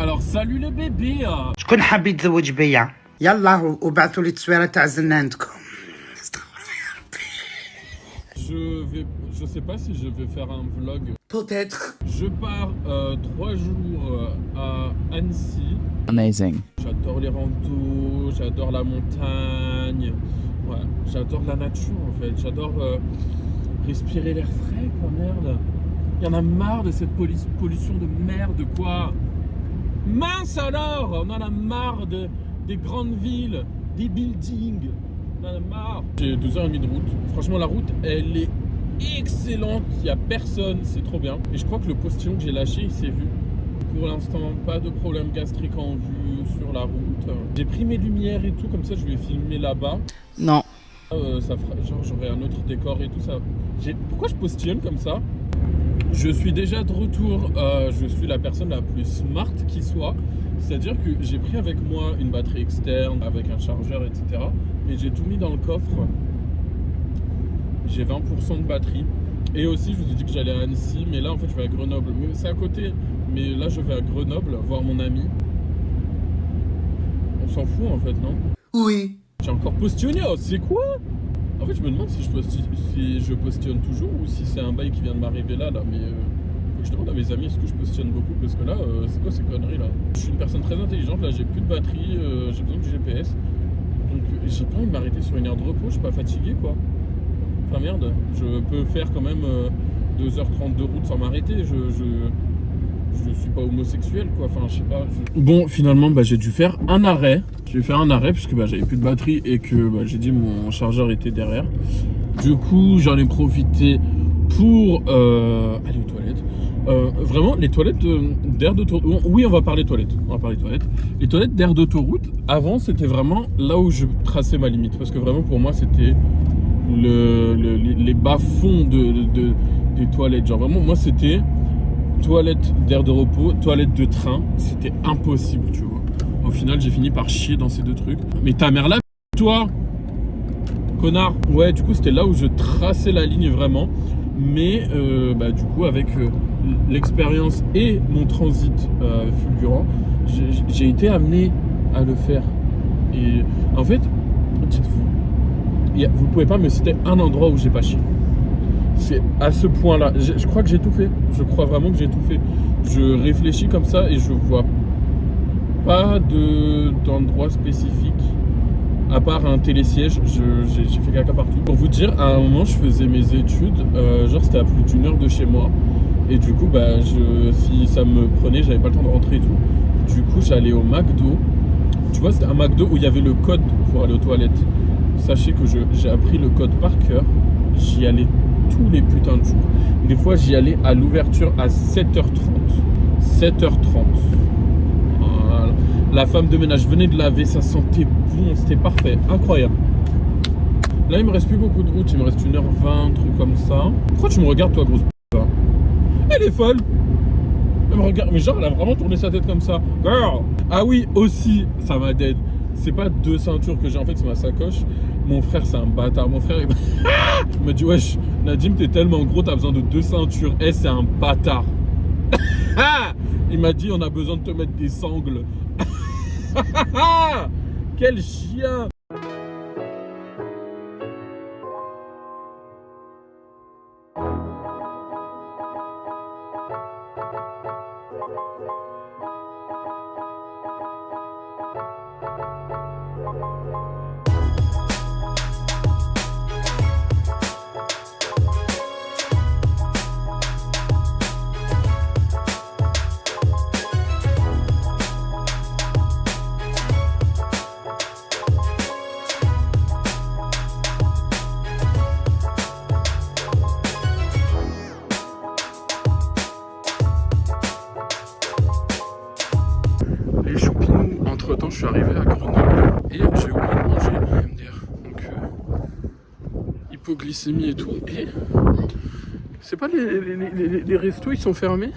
Alors salut les bébés. شكون حاب يتزوج بيا يلا وبعثوا لي التصويره تاع الزنه عندكم. Je sais pas si je vais faire un vlog. Peut-être. Je pars 3 jours à Annecy. Amazing. J'adore les randos, j'adore la montagne. Ouais, j'adore la nature en fait. J'adore respirer l'air frais quoi, merde. Il y en a marre de cette pollution de merde quoi. Mince alors, on en a marre des grandes villes, des buildings. On en a marre. J'ai 2h30 de route. Franchement, la route, elle est excellente. Il n'y a personne, c'est trop bien. Et je crois que le postillon que j'ai lâché, il s'est vu. Pour l'instant, pas de problème gastrique en vue sur la route. J'ai pris mes lumières et tout, comme ça, je vais filmer là-bas. Non. Ça fera, genre, j'aurai un autre décor et tout ça. Pourquoi je postillonne comme ça ? Je suis déjà de retour, je suis la personne la plus smart qui soit, c'est-à-dire que j'ai pris avec moi une batterie externe, avec un chargeur, etc. Et j'ai tout mis dans le coffre. J'ai 20% de batterie. Et aussi, je vous ai dit que j'allais à Annecy, mais là, en fait, je vais à Grenoble. Mais c'est à côté, mais là, je vais à Grenoble voir mon ami. On s'en fout, en fait, non ? Oui. J'ai encore postillonné, oh, c'est quoi ? En fait, je me demande si je postillonne toujours ou si c'est un bail qui vient de m'arriver là. Mais faut que je demande à mes amis est-ce que je postillonne beaucoup parce que là, c'est quoi ces conneries là ? Je suis une personne très intelligente, là j'ai plus de batterie, j'ai besoin du GPS. Donc j'ai pas envie de m'arrêter sur une heure de repos, je suis pas fatigué quoi. Enfin merde, je peux faire quand même 2h30 de route sans m'arrêter, je suis pas homosexuel quoi, enfin je sais pas. Bon finalement j'ai dû faire un arrêt. J'ai fait un arrêt puisque j'avais plus de batterie et que j'ai dit mon chargeur était derrière. Du coup j'en ai profité pour aller aux toilettes. Vraiment les toilettes d'air d'autoroute. Oui on va parler toilettes. Les toilettes d'air d'autoroute, avant c'était vraiment là où je traçais ma limite. Parce que vraiment pour moi c'était les bas-fonds des toilettes. Genre vraiment moi c'était toilette d'air de repos, toilette de train, c'était impossible, tu vois. Au final, j'ai fini par chier dans ces deux trucs. Mais ta mère là, toi, connard. Ouais, du coup, c'était là où je traçais la ligne vraiment. Mais du coup, avec l'expérience et mon transit fulgurant, j'ai été amené à le faire. Et en fait, dites-vous, vous pouvez pas me citer un endroit où j'ai pas chié. C'est à ce point-là. Je crois que j'ai tout fait. Je crois vraiment que j'ai tout fait. Je réfléchis comme ça et je vois pas d'endroit spécifique. À part un télésiège, j'ai fait caca partout. Pour vous dire, à un moment, je faisais mes études. Genre, c'était à plus d'une heure de chez moi. Et du coup, si ça me prenait, j'avais pas le temps de rentrer et tout. Du coup, j'allais au McDo. Tu vois, c'était un McDo où il y avait le code pour aller aux toilettes. Sachez que j'ai appris le code par cœur. J'y allais tous les putains de jours. Des fois, j'y allais à l'ouverture à 7h30. 7h30. Voilà. La femme de ménage venait de laver, ça sentait bon, c'était parfait, incroyable. Là, il me reste plus beaucoup de route, il me reste 1h20, un truc comme ça. Pourquoi tu me regardes, toi, grosse p***? Elle est folle. Elle me regarde, mais genre, elle a vraiment tourné sa tête comme ça. Girl. Ah oui, aussi, ça m'a dead. C'est pas 2 ceintures que j'ai, en fait, c'est ma sacoche. Mon frère, c'est un bâtard. Mon frère, il m'a dit, wesh, Nadim, t'es tellement gros, t'as besoin de 2 ceintures. Eh, c'est un bâtard. Il m'a dit, on a besoin de te mettre des sangles. Quel chien. Les choupinous, entre temps je suis arrivé à Grenoble et j'ai oublié de manger MDR. Donc hypoglycémie et tout. Et c'est pas les restos, ils sont fermés.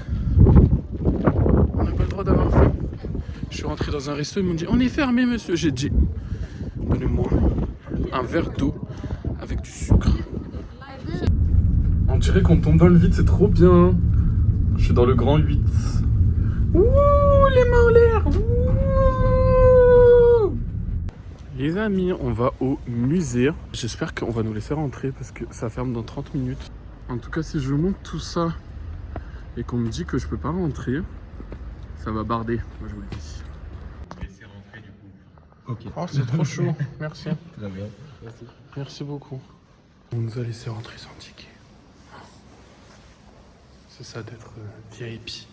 On n'a pas le droit d'avoir faim. Je suis rentré dans un resto, ils m'ont dit on est fermé monsieur. J'ai dit donnez-moi un verre d'eau avec du sucre. On dirait qu'on tombe dans le vide, c'est trop bien. Je suis dans le grand 8. Ouh, les mains en l'air. Les amis, on va au musée. J'espère qu'on va nous laisser rentrer parce que ça ferme dans 30 minutes. En tout cas, si je monte tout ça et qu'on me dit que je peux pas rentrer, ça va barder, moi je vous le dis. Laisser rentrer du coup. Ok. Oh, c'est trop chaud, merci. Très bien. Merci. Merci beaucoup. On nous a laissé rentrer sans ticket. C'est ça d'être VIP.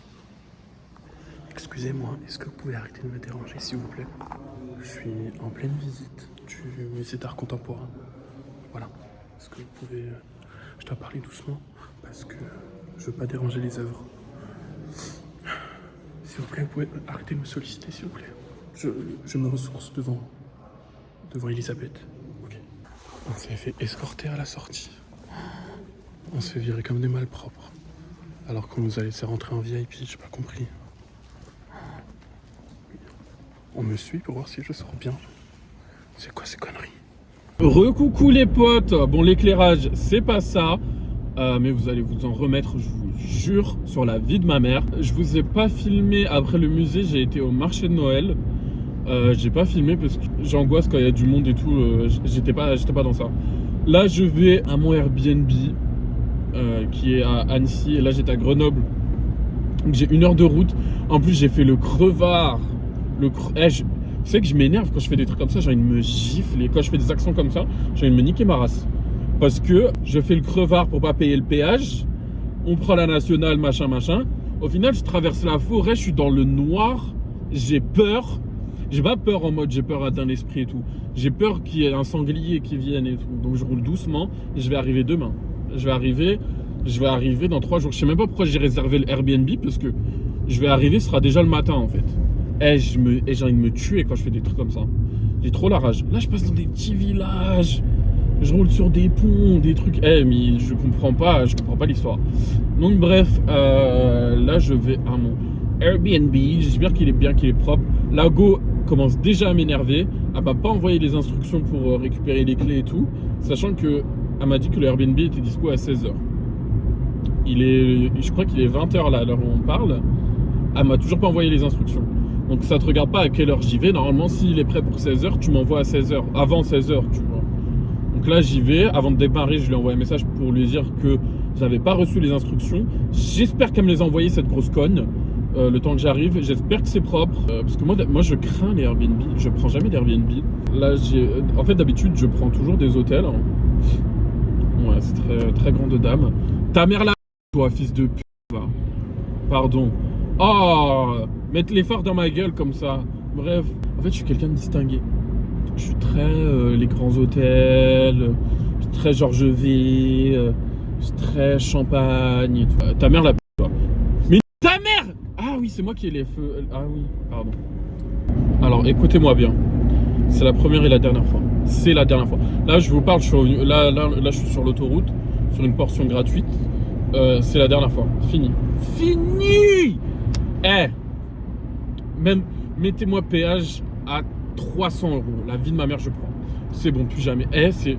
Excusez-moi, est-ce que vous pouvez arrêter de me déranger s'il vous plaît? Je suis en pleine visite du musée d'art contemporain. Voilà. Est-ce que vous pouvez... Je dois parler doucement parce que je veux pas déranger les œuvres. S'il vous plaît, vous pouvez arrêter de me solliciter s'il vous plaît. Je me ressource devant Elisabeth. Ok. On s'est fait escorter à la sortie. On se fait virer comme des malpropres. Alors qu'on nous a laissé rentrer en VIP, j'ai pas compris. On me suit pour voir si je sors bien. C'est quoi ces conneries? Recoucou les potes. Bon, l'éclairage, c'est pas ça. Mais vous allez vous en remettre, je vous jure, sur la vie de ma mère. Je vous ai pas filmé après le musée, j'ai été au marché de Noël. J'ai pas filmé parce que j'angoisse quand il y a du monde et tout. J'étais pas dans ça. Là, je vais à mon Airbnb qui est à Annecy. Et là, j'étais à Grenoble. Donc, j'ai 1 heure de route. En plus, j'ai fait le crevard. Tu sais que je m'énerve quand je fais des trucs comme ça. J'ai envie de me gifler. Quand je fais des accents comme ça, j'ai envie de me niquer ma race. Parce que je fais le crevard pour pas payer le péage. On prend la nationale, machin. Au final, je traverse la forêt. Je suis dans le noir. J'ai peur. J'ai pas peur en mode j'ai peur d'un esprit et tout. J'ai peur qu'il y ait un sanglier qui vienne et tout. Donc je roule doucement et je vais arriver demain. Je vais arriver dans 3 jours. Je sais même pas pourquoi j'ai réservé le Airbnb parce que je vais arriver, ce sera déjà le matin en fait. J'ai envie de me tuer quand je fais des trucs comme ça. J'ai trop la rage. Là, je passe dans des petits villages. Je roule sur des ponts, des trucs. Mais je comprends pas l'histoire. Donc bref, là je vais à mon Airbnb. J'espère qu'il est bien, qu'il est propre. La Go commence déjà à m'énerver. Elle m'a pas envoyé les instructions pour récupérer les clés et tout, sachant que elle m'a dit que le Airbnb était dispo à 16h. Je crois qu'il est 20h là, à l'heure où on parle. Elle m'a toujours pas envoyé les instructions. Donc ça te regarde pas à quelle heure j'y vais. Normalement, s'il est prêt pour 16h, tu m'envoies à 16h, avant 16h, tu vois. Donc là, j'y vais. Avant de démarrer, je lui ai envoyé un message pour lui dire que j'avais pas reçu les instructions. J'espère qu'elle me les a envoyées, cette grosse conne. Le temps que j'arrive, j'espère que c'est propre. Parce que moi, je crains les Airbnb. Je prends jamais d'Airbnb. Là, en fait, d'habitude, je prends toujours des hôtels. Ouais, c'est très, très grande dame. Ta mère là, toi, fils de pute. Pardon. Oh, mettre les phares dans ma gueule comme ça. Bref, en fait, je suis quelqu'un de distingué. Je suis très les grands hôtels. Je suis très Georges V. Je suis très champagne et tout. Ta mère la pute. Mais ta mère! Ah oui, c'est moi qui ai les feux. Ah oui, pardon. Alors, écoutez-moi bien. C'est la première et la dernière fois. C'est la dernière fois. Là, je vous parle, là, je suis sur l'autoroute, sur une portion gratuite. C'est la dernière fois. Fini. Fini! Même, mettez-moi péage à 300 €. La vie de ma mère, je prends. C'est bon, plus jamais. C'est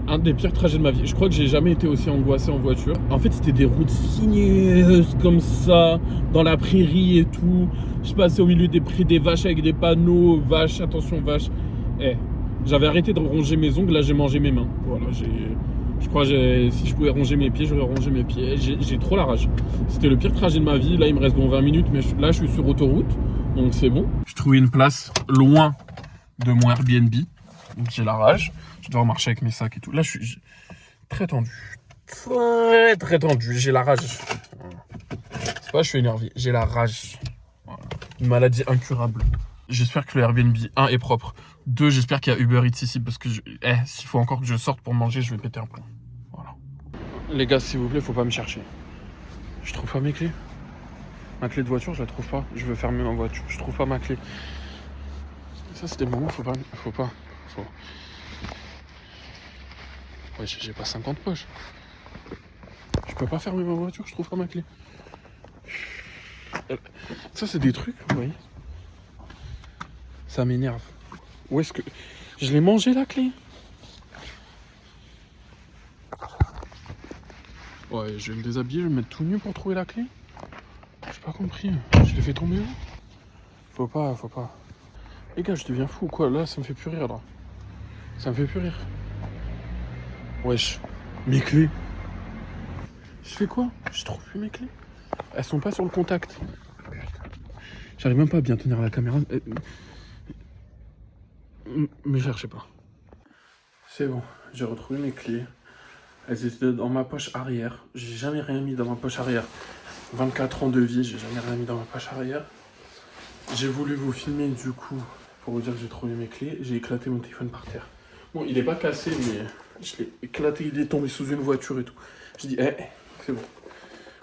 un des pires trajets de ma vie. Je crois que j'ai jamais été aussi angoissé en voiture. En fait, c'était des routes sinueuses comme ça, dans la prairie et tout. Je passais au milieu des vaches avec des panneaux. Vaches, attention, vaches. J'avais arrêté de ronger mes ongles, là j'ai mangé mes mains. Voilà, je crois que si je pouvais ronger mes pieds, j'aurais rongé mes pieds. J'ai trop la rage. C'était le pire trajet de ma vie. Là, il me reste 20 minutes, mais là, je suis sur autoroute. Donc, c'est bon. Je trouvais une place loin de mon Airbnb. Donc, j'ai la rage. Je dois marcher avec mes sacs et tout. Là, je suis très tendu. Très, très tendu. J'ai la rage. C'est pas, je suis énervé. J'ai la rage. Voilà. Une maladie incurable. J'espère que le Airbnb 1 est propre. 2, j'espère qu'il y a Uber Eats ici parce que s'il faut encore que je sorte pour manger, je vais péter un plomb. Voilà. Les gars, s'il vous plaît, faut pas me chercher. Je trouve pas mes clés. Ma clé de voiture, je la trouve pas. Je veux fermer ma voiture. Je trouve pas ma clé. Ça, c'est des moments, faut pas. Ouais, j'ai pas 50 poches. Je peux pas fermer ma voiture, je trouve pas ma clé. Ça, c'est des trucs, vous voyez. Ça m'énerve. Où est-ce que... Je l'ai mangé, la clé. Ouais, je vais me déshabiller, je vais me mettre tout nu pour trouver la clé. J'ai pas compris. Je l'ai fait tomber où? Faut pas. Les gars, je deviens fou ou quoi? Là, ça me fait plus rire, là. Ça me fait plus rire. Wesh, mes clés. Je fais quoi? Je trouve plus mes clés. Elles sont pas sur le contact. J'arrive même pas à bien tenir la caméra. Mais cherchez pas. C'est bon, j'ai retrouvé mes clés. Elles étaient dans ma poche arrière. J'ai jamais rien mis dans ma poche arrière. 24 ans de vie, j'ai jamais rien mis dans ma poche arrière. J'ai voulu vous filmer du coup pour vous dire que j'ai trouvé mes clés. J'ai éclaté mon téléphone par terre. Bon, il est pas cassé, mais je l'ai éclaté, il est tombé sous une voiture et tout. Je dis, c'est bon.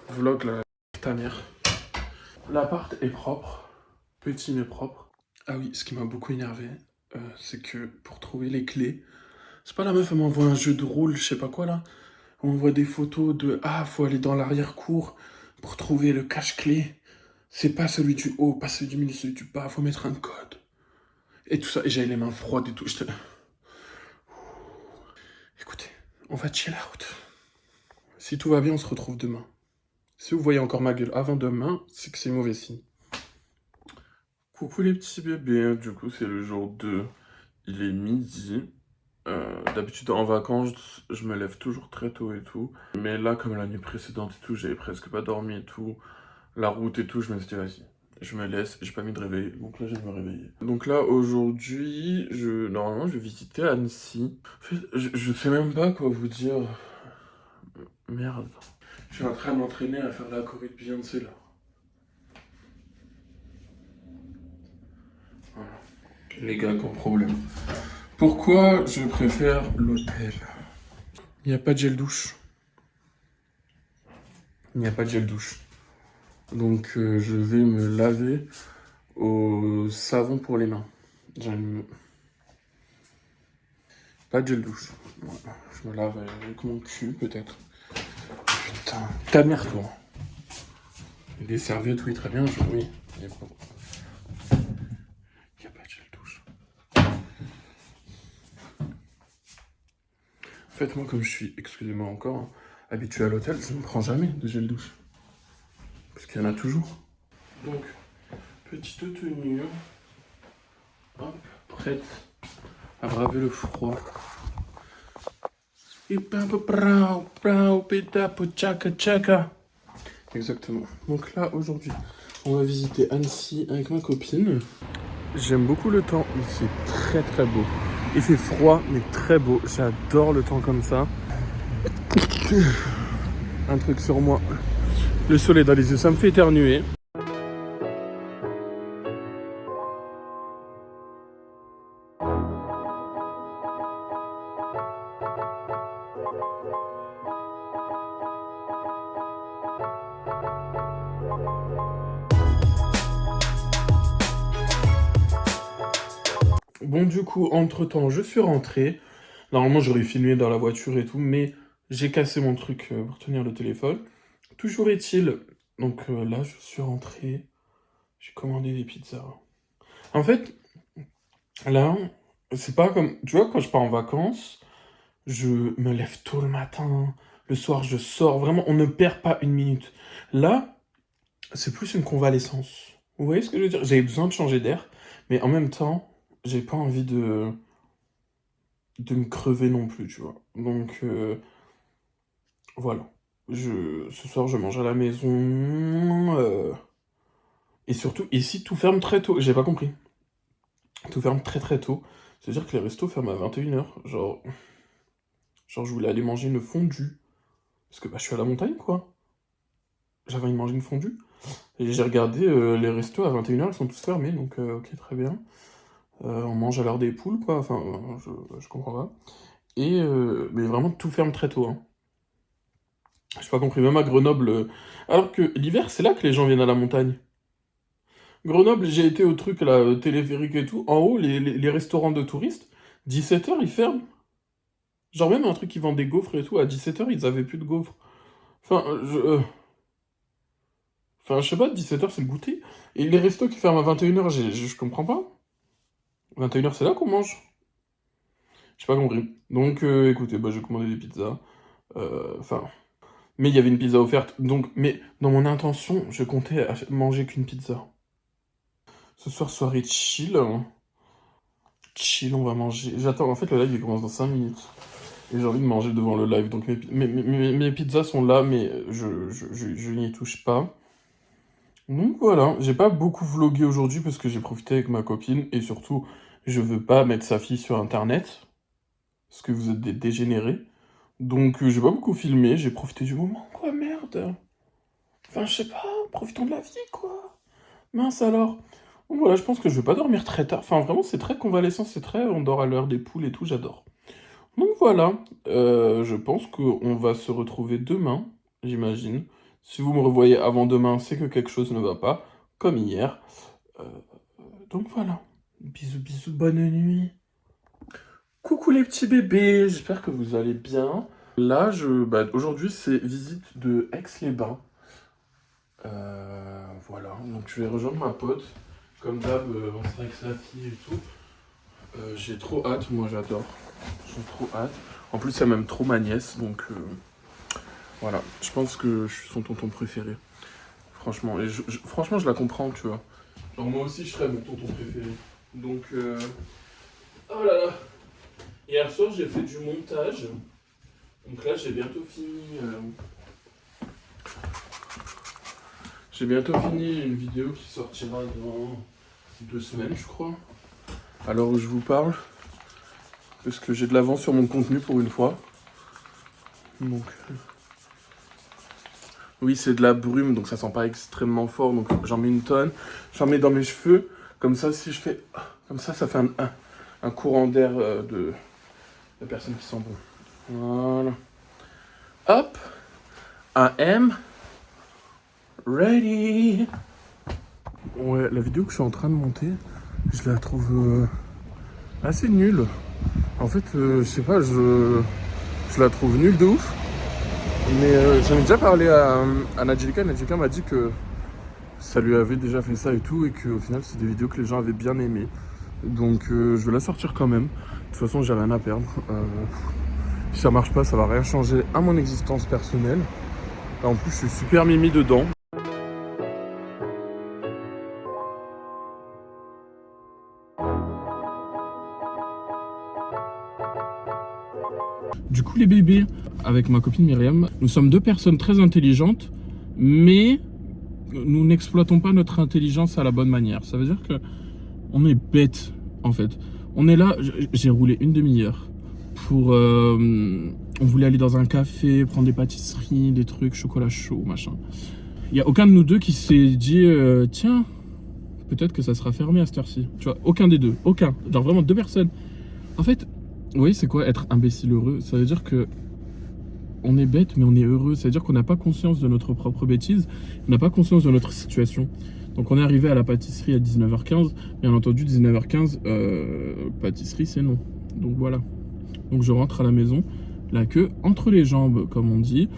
Vlog la ta mère. L'appart est propre, petit mais propre. Ah oui, ce qui m'a beaucoup énervé, c'est que pour trouver les clés, c'est pas la meuf, elle m'envoie un jeu de rôle, je sais pas quoi là. On m'envoie des photos de faut aller dans l'arrière-cour pour trouver le cache-clé. C'est pas celui du haut, pas celui du milieu, celui du bas, faut mettre un code. Et tout ça, et j'avais les mains froides et tout. Écoutez, on va chill out. Si tout va bien, on se retrouve demain. Si vous voyez encore ma gueule avant demain, c'est que c'est mauvais signe. Coucou les petits bébés, du coup c'est le jour 2, il est midi. D'habitude en vacances, je me lève toujours très tôt et tout. Mais là, comme la nuit précédente et tout, j'avais presque pas dormi et tout. La route et tout, je me suis dit vas-y, je me laisse, j'ai pas mis de réveil, donc là je vais me réveiller. Donc là aujourd'hui, normalement je vais visiter Annecy. En fait, je sais même pas quoi vous dire. Merde. Je suis en train de m'entraîner à faire la choré de Beyoncé là. Voilà. Les gars, comme problème. Pourquoi je préfère l'hôtel? Il n'y a pas de gel douche. Il n'y a pas de gel douche. Donc je vais me laver au savon pour les mains. Pas de gel douche. Voilà. Je me lave avec mon cul peut-être. Putain, ta mère toi. Des serviettes, oui, très bien, oui. Il n'y a pas de gel douche. En fait, moi, comme je suis, excusez-moi encore, hein, habitué à l'hôtel, je ne prends jamais de gel douche. Parce qu'il y en a toujours. Donc, petite tenue. Hop, prête à braver le froid. Exactement. Donc là, aujourd'hui, on va visiter Annecy avec ma copine. J'aime beaucoup le temps, il fait très très beau. Il fait froid, mais très beau. J'adore le temps comme ça. Un truc sur moi. Le soleil dans les yeux, ça me fait éternuer. Bon, du coup, entre-temps, je suis rentré. Normalement, j'aurais filmé dans la voiture et tout, mais j'ai cassé mon truc pour tenir le téléphone. Toujours est-il, donc là, je suis rentré. J'ai commandé des pizzas. En fait, là, c'est pas comme... Tu vois, quand je pars en vacances, je me lève tôt le matin. Le soir, je sors. Vraiment, on ne perd pas une minute. Là, c'est plus une convalescence. Vous voyez ce que je veux dire? J'avais besoin de changer d'air, mais en même temps, j'ai pas envie de me crever non plus, tu vois. Donc, voilà. Ce soir, je mange à la maison. Et surtout, ici, tout ferme très tôt. J'ai pas compris. Tout ferme très très tôt. C'est-à-dire que les restos ferment à 21h. Genre, je voulais aller manger une fondue. Parce que je suis à la montagne, quoi. J'avais envie de manger une fondue. Et j'ai regardé les restos à 21h, ils sont tous fermés. Donc, ok, très bien. On mange à l'heure des poules, quoi. Enfin, je comprends pas. Et mais vraiment, tout ferme très tôt. Hein. J'ai pas compris. Même à Grenoble. Alors que l'hiver, c'est là que les gens viennent à la montagne. Grenoble, j'ai été au truc, là, téléphérique et tout. En haut, les restaurants de touristes, 17h, ils ferment. Genre même un truc qui vend des gaufres et tout, à 17h, ils avaient plus de gaufres. Enfin, je sais pas, 17h, c'est le goûter. Et les restos qui ferment à 21h, je comprends pas. 21h, c'est là qu'on mange. J'ai pas compris. Donc, écoutez, j'ai commandé des pizzas. Mais il y avait une pizza offerte. Donc, mais dans mon intention, je comptais manger qu'une pizza. Ce soir, soirée chill. chill, on va manger. J'attends, en fait, le live il commence dans 5 minutes. Et j'ai envie de manger devant le live. Donc mes pizzas sont là, mais je n'y touche pas. Donc voilà, j'ai pas beaucoup vlogué aujourd'hui parce que j'ai profité avec ma copine. Et surtout, je veux pas mettre sa fille sur internet. Parce que vous êtes des dégénérés. Donc j'ai pas beaucoup filmé, j'ai profité du moment, quoi, merde. Enfin, je sais pas, profitons de la vie, quoi. Mince alors. Donc voilà, je pense que je vais pas dormir très tard. Enfin, vraiment, c'est très convalescent, c'est très... On dort à l'heure des poules et tout, j'adore. Donc voilà, je pense qu'on va se retrouver demain, j'imagine. Si vous me revoyez avant demain, c'est que quelque chose ne va pas, comme hier. Euh, donc voilà, bisous, bisous, bonne nuit. Coucou les petits bébés, j'espère que vous allez bien. Là, aujourd'hui, c'est visite de Aix-les-Bains. Voilà, donc je vais rejoindre ma pote. Comme d'hab, on sera avec sa fille et tout. J'ai trop hâte, moi j'adore. J'ai trop hâte. En plus, c'est même trop ma nièce, donc voilà. Je pense que je suis son tonton préféré. Franchement, et franchement, je la comprends, tu vois. Genre, moi aussi, je serais mon tonton préféré. Donc, oh là là. Hier soir, j'ai fait du montage. Donc là, j'ai bientôt fini. J'ai bientôt fini une vidéo qui sortira dans 2 semaines, je crois. À l'heure où je vous parle. Parce que j'ai de l'avance sur mon contenu pour une fois. Donc. Oui, c'est de la brume, donc ça sent pas extrêmement fort. Donc j'en mets une tonne. J'en mets dans mes cheveux. Comme ça, si je fais. Comme ça fait un courant d'air de personnes qui sont bon. Voilà. Hop. I am ready. Ouais, la vidéo que je suis en train de monter, je la trouve assez nulle. En fait, je sais pas, je la trouve nulle de ouf. Mais j'en ai déjà parlé à Nadjelika. Nadjelika m'a dit que ça lui avait déjà fait ça et tout, et qu'au final, c'est des vidéos que les gens avaient bien aimées. Donc je vais la sortir quand même. De toute façon, j'ai rien à perdre. Si ça marche pas, ça va rien changer à mon existence personnelle. Et en plus, je suis super mimi dedans. Du coup, les bébés, avec ma copine Myriam, nous sommes 2 personnes très intelligentes, mais nous n'exploitons pas notre intelligence à la bonne manière. Ça veut dire que on est bête, en fait. On est là, j'ai roulé une demi-heure pour... on voulait aller dans un café, prendre des pâtisseries, des trucs, chocolat chaud, machin. Il n'y a aucun de nous deux qui s'est dit, tiens, peut-être que ça sera fermé à cette heure-ci. Tu vois, aucun des deux, aucun. Genre vraiment 2 personnes. En fait, vous voyez, c'est quoi être imbécile heureux? Ça veut dire que on est bête, mais on est heureux. Ça veut dire qu'on n'a pas conscience de notre propre bêtise, on n'a pas conscience de notre situation. Donc on est arrivé à la pâtisserie à 19h15. Bien entendu, 19h15, pâtisserie, c'est non. Donc voilà. Donc je rentre à la maison, la queue entre les jambes, comme on dit.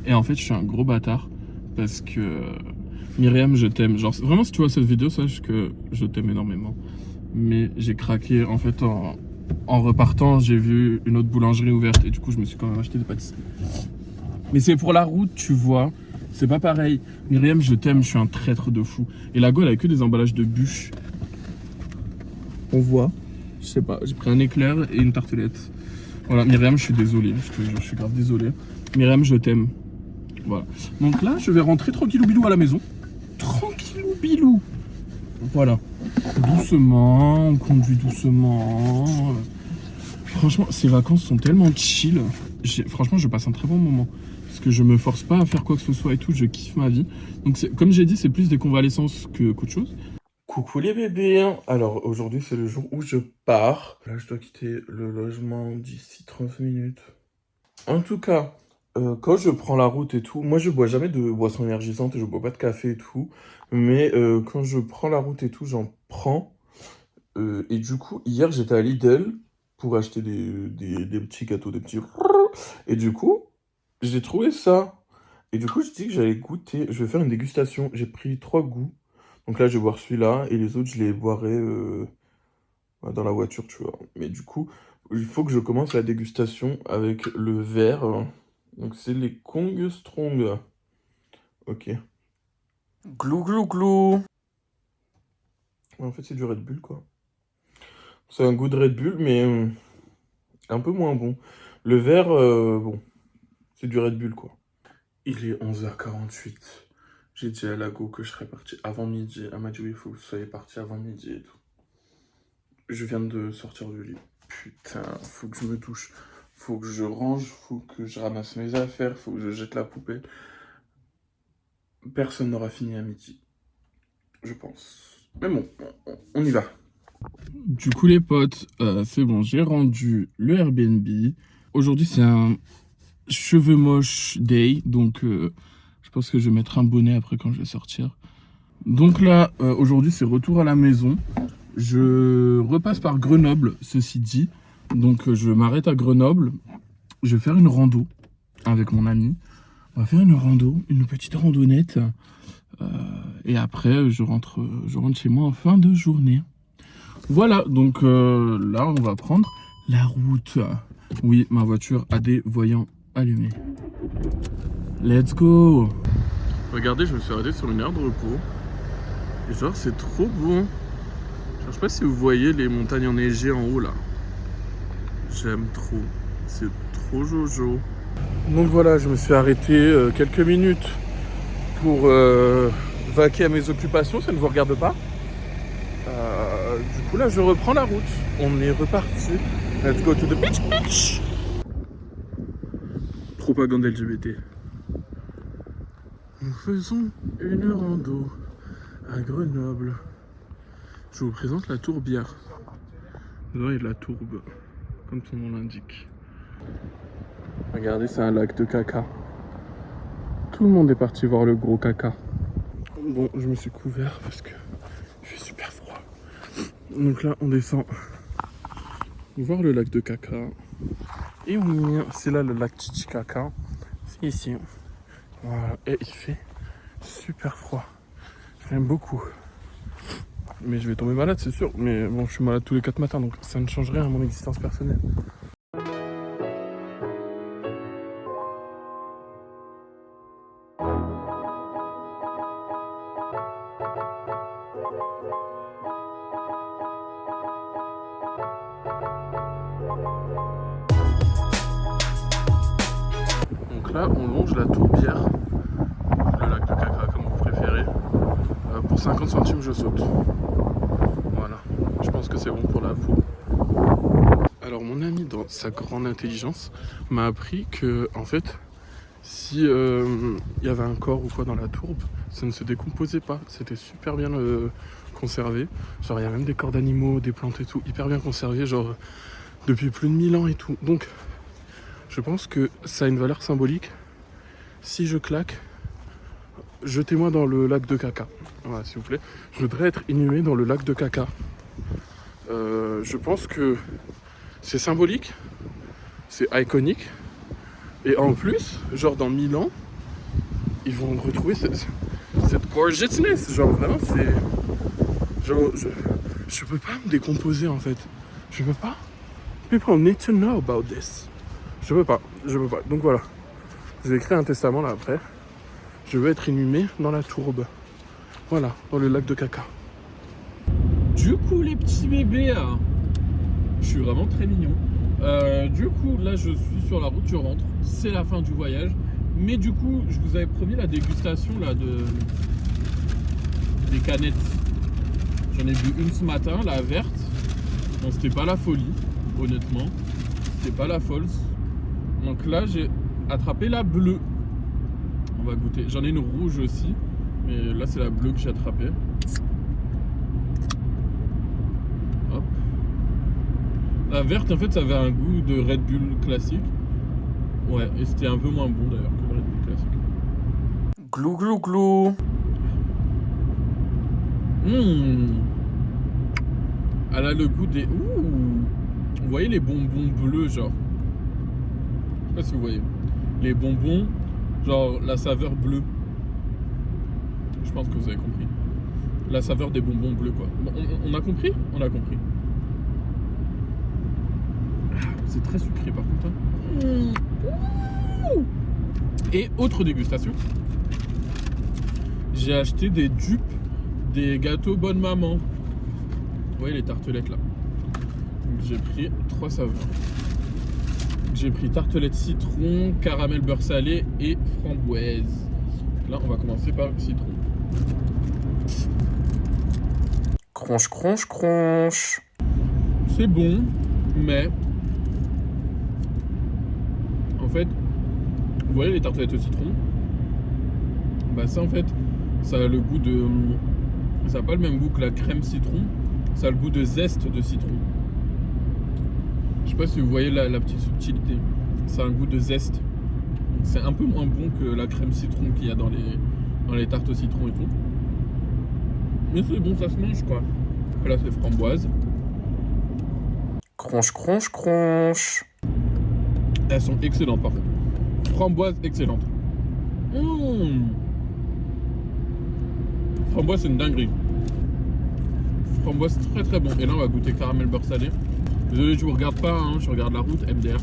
Et en fait, je suis un gros bâtard. Parce que Myriam, je t'aime. Genre, vraiment, si tu vois cette vidéo, sache que je t'aime énormément. Mais j'ai craqué, en fait, en repartant, j'ai vu une autre boulangerie ouverte. Et du coup, je me suis quand même acheté des pâtisseries. Mais c'est pour la route, tu vois. C'est pas pareil. Myriam, je t'aime, je suis un traître de fou. Et la Gaule, elle a que des emballages de bûches. On voit. Je sais pas, j'ai pris un éclair et une tartelette. Voilà, Myriam, je suis désolé. Je suis grave désolé. Myriam, je t'aime. Voilà. Donc là, je vais rentrer tranquillou bilou à la maison. Tranquillou bilou. Voilà. Doucement, on conduit doucement. Franchement, ces vacances sont tellement chill. Franchement, je passe un très bon moment. Parce que je me force pas à faire quoi que ce soit et tout, je kiffe ma vie. Donc comme j'ai dit, c'est plus des convalescences qu'autre chose. Coucou les bébés. Alors aujourd'hui, c'est le jour où je pars. Là, je dois quitter le logement d'ici 30 minutes. En tout cas, quand je prends la route et tout, moi je bois jamais de boissons énergisantes, je bois pas de café et tout. Mais quand je prends la route et tout, j'en prends. Et du coup, hier, j'étais à Lidl pour acheter des petits gâteaux, des petits... Et du coup, j'ai trouvé ça. Et du coup, je dis que j'allais goûter. Je vais faire une dégustation. J'ai pris 3 goûts. Donc là, je vais boire celui-là. Et les autres, je les boirai dans la voiture, tu vois. Mais du coup, il faut que je commence la dégustation avec le verre. Donc c'est les Kong Strong. Ok. Glou glou glou. En fait, c'est du Red Bull, quoi. C'est un goût de Red Bull, mais un peu moins bon. Le vert, bon, c'est du Red Bull, quoi. Il est 11h48. J'ai dit à Lago que je serais parti avant midi. Elle m'a dit oui, il faut que vous soyez parti avant midi et tout. Je viens de sortir du lit. Putain, faut que je me douche. Faut que je range, faut que je ramasse mes affaires, faut que je jette la poubelle. Personne n'aura fini à midi. Je pense. Mais bon, on y va. Du coup les potes, c'est bon, j'ai rendu le Airbnb. Aujourd'hui c'est un cheveux moche day, donc je pense que je vais mettre un bonnet après quand je vais sortir. Donc là, aujourd'hui c'est retour à la maison. Je repasse par Grenoble, ceci dit. Donc je m'arrête à Grenoble. Je vais faire une rando avec mon ami. On va faire une rando, une petite randonnette. Et après, je rentre chez moi en fin de journée. Voilà, donc là, on va prendre la route. Oui, ma voiture a des voyants allumés. Let's go! Regardez, je me suis arrêté sur une aire de repos. Et genre, c'est trop beau. Je sais pas si vous voyez les montagnes enneigées en haut, là. J'aime trop. C'est trop jojo. Donc voilà, je me suis arrêté quelques minutes pour vaquer à mes occupations. Ça ne vous regarde pas. Du coup là je reprends la route. On est reparti. Let's go to the beach. Propagande LGBT. Nous faisons une rando à Grenoble. Je vous présente la tourbière. Là il y a de la tourbe, comme son nom l'indique. Regardez, c'est un lac de caca. Tout le monde est parti voir le gros caca. Bon, je me suis couvert parce que il fait super froid. Donc là, on descend voir le lac de caca. Et c'est là le lac Titicaca. C'est ici. Voilà. Et il fait super froid. J'aime beaucoup. Mais je vais tomber malade, c'est sûr. Mais bon, je suis malade tous les 4 matins, donc ça ne change rien à mon existence personnelle. Donc là, on longe la tourbière, le lac de caca comme vous préférez. Pour 50 centimes, je saute. Voilà, je pense que c'est bon pour la peau. Alors mon ami, dans sa grande intelligence, m'a appris que, en fait, si y avait un corps ou quoi dans la tourbe, ça ne se décomposait pas. C'était super bien conservé. Genre il y a même des corps d'animaux, des plantes et tout, hyper bien conservé, genre depuis plus de 1000 ans et tout. Donc je pense que ça a une valeur symbolique. Si je claque, jetez-moi dans le lac de caca. Voilà, s'il vous plaît. Je voudrais être inhumé dans le lac de caca. Je pense que c'est symbolique, c'est iconique. Et en plus, genre dans 1000 ans, ils vont retrouver cette gorgeousness. Genre vraiment, c'est... Genre, je peux pas me décomposer en fait. Je peux pas. People need to know about this. Je peux pas. Donc voilà. Je vais écrire un testament là après. Je veux être inhumé dans la tourbe. Voilà, dans le lac de caca. Du coup, les petits bébés, je suis vraiment très mignon. Du coup, là, je suis sur la route, je rentre. C'est la fin du voyage. Mais du coup, je vous avais promis la dégustation là des canettes. J'en ai bu une ce matin, la verte. Bon, c'était pas la folie, honnêtement. C'était pas la folle. Donc là, j'ai attrapé la bleue. On va goûter. J'en ai une rouge aussi. Mais là, c'est la bleue que j'ai attrapée. Hop. La verte, en fait, ça avait un goût de Red Bull classique. Ouais, et c'était un peu moins bon d'ailleurs que le Red Bull classique. Glou glou glou. Elle a le goût des... Vous voyez les bonbons bleus, genre. Je sais pas si vous voyez. Les bonbons, genre la saveur bleue. Je pense que vous avez compris. La saveur des bonbons bleus, quoi. Bon, on a compris? On a compris. C'est très sucré par contre. Et autre dégustation. J'ai acheté des dupes des gâteaux Bonne Maman. Vous voyez les tartelettes là. J'ai pris 3 saveurs. J'ai pris tartelette citron, caramel beurre salé et framboise. Là, on va commencer par le citron. Cronche, cronche, cronche. C'est bon, mais en fait, vous voyez les tartelettes au citron, bah ça en fait, ça a le goût de, ça a pas le même goût que la crème citron, ça a le goût de zeste de citron. Je sais pas si vous voyez la petite subtilité, ça a un goût de zeste. Donc c'est un peu moins bon que la crème citron qu'il y a dans les tartes au citron et tout. Mais c'est bon, ça se mange quoi. Là c'est framboise. Cronche, cronche, cronche. Elles sont excellentes par contre. Framboise excellente. Framboise c'est une dinguerie. Framboise très très bon. Et là on va goûter caramel beurre salé. Désolé, je vous regarde pas, hein, je regarde la route, MDR.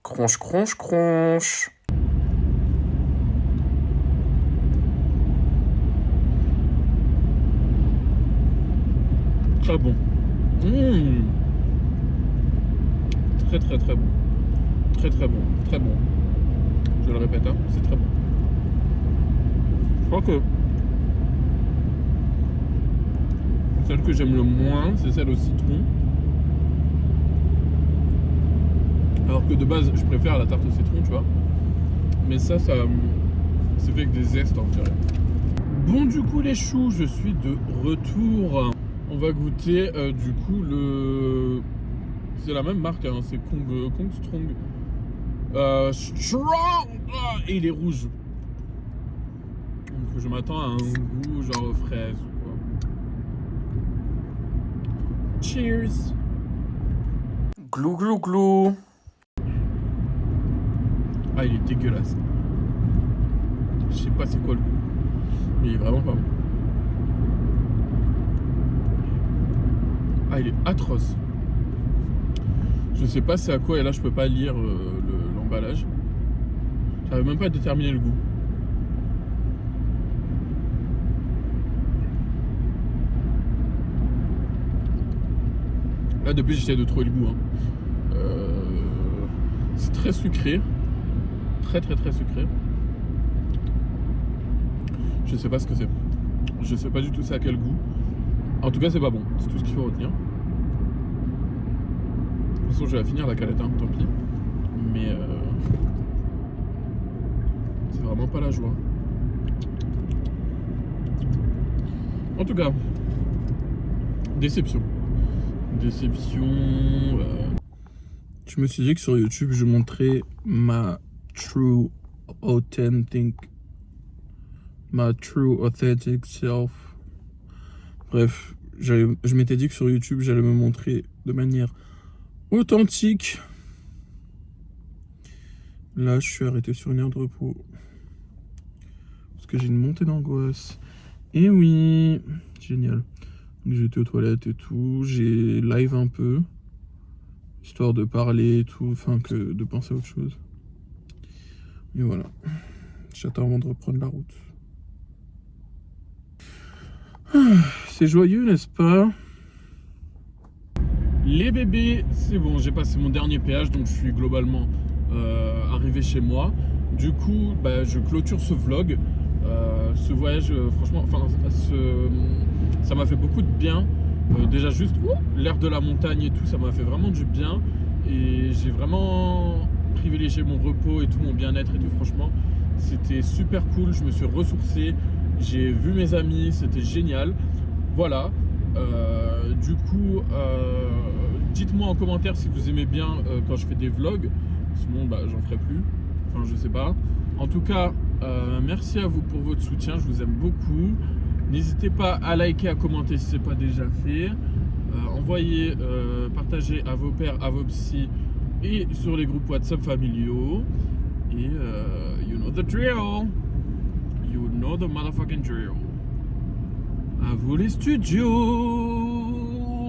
Cronche, cronche, cronche. Très bon. Très très très bon. Très très bon. Très bon. Je le répète, hein, c'est très bon. Je crois que celle que j'aime le moins, c'est celle au citron. Alors que de base, je préfère la tarte au citron, tu vois. Mais ça c'est fait avec des zestes, on dirait. Bon, du coup, les choux, je suis de retour. On va goûter, du coup, le... C'est la même marque, hein, c'est Kong Strong. Strong. Et il est rouge. Donc je m'attends à un goût genre fraise. Quoi. Cheers. Glou, glou, glou. Ah, il est dégueulasse. Je sais pas c'est quoi le goût. Mais il est vraiment pas bon. Ah, il est atroce. Je sais pas c'est à quoi, et là je peux pas lire l'emballage. J'arrive même pas à déterminer le goût. Là depuis j'essaie de trouver le goût. Hein. C'est très sucré. Très très très sucré. Je sais pas ce que c'est. Je sais pas du tout c'est à quel goût. En tout cas c'est pas bon. C'est tout ce qu'il faut retenir. De toute façon, je vais finir la calette, hein, tant pis. Mais c'est vraiment pas la joie. En tout cas, déception. Déception. Je me suis dit que sur YouTube, je montrais ma true authentic self. Bref, je m'étais dit que sur YouTube, j'allais me montrer de manière authentique. Là, je suis arrêté sur une aire de repos parce que j'ai une montée d'angoisse. Et oui, génial. Donc, j'étais aux toilettes et tout. J'ai live un peu, histoire de parler et tout, enfin que de penser à autre chose. Et voilà. J'attends avant de reprendre la route. C'est joyeux, n'est-ce pas? Les bébés, c'est bon, j'ai passé mon dernier péage, donc je suis globalement arrivé chez moi. Du coup, bah, je clôture ce vlog. Ce voyage, franchement, enfin, ça m'a fait beaucoup de bien. Déjà juste l'air de la montagne et tout, ça m'a fait vraiment du bien. Et j'ai vraiment privilégié mon repos et tout, mon bien-être et tout, franchement. C'était super cool, je me suis ressourcé. J'ai vu mes amis, c'était génial. Voilà. Du coup, dites-moi en commentaire si vous aimez bien quand je fais des vlogs. Sinon, bah, j'en ferai plus. Enfin, je sais pas. En tout cas, merci à vous pour votre soutien. Je vous aime beaucoup. N'hésitez pas à liker, à commenter si ce n'est pas déjà fait. Envoyez, partagez à vos pères, à vos psys et sur les groupes WhatsApp familiaux. Et you know the drill. You know the motherfucking drill. À vous les studios.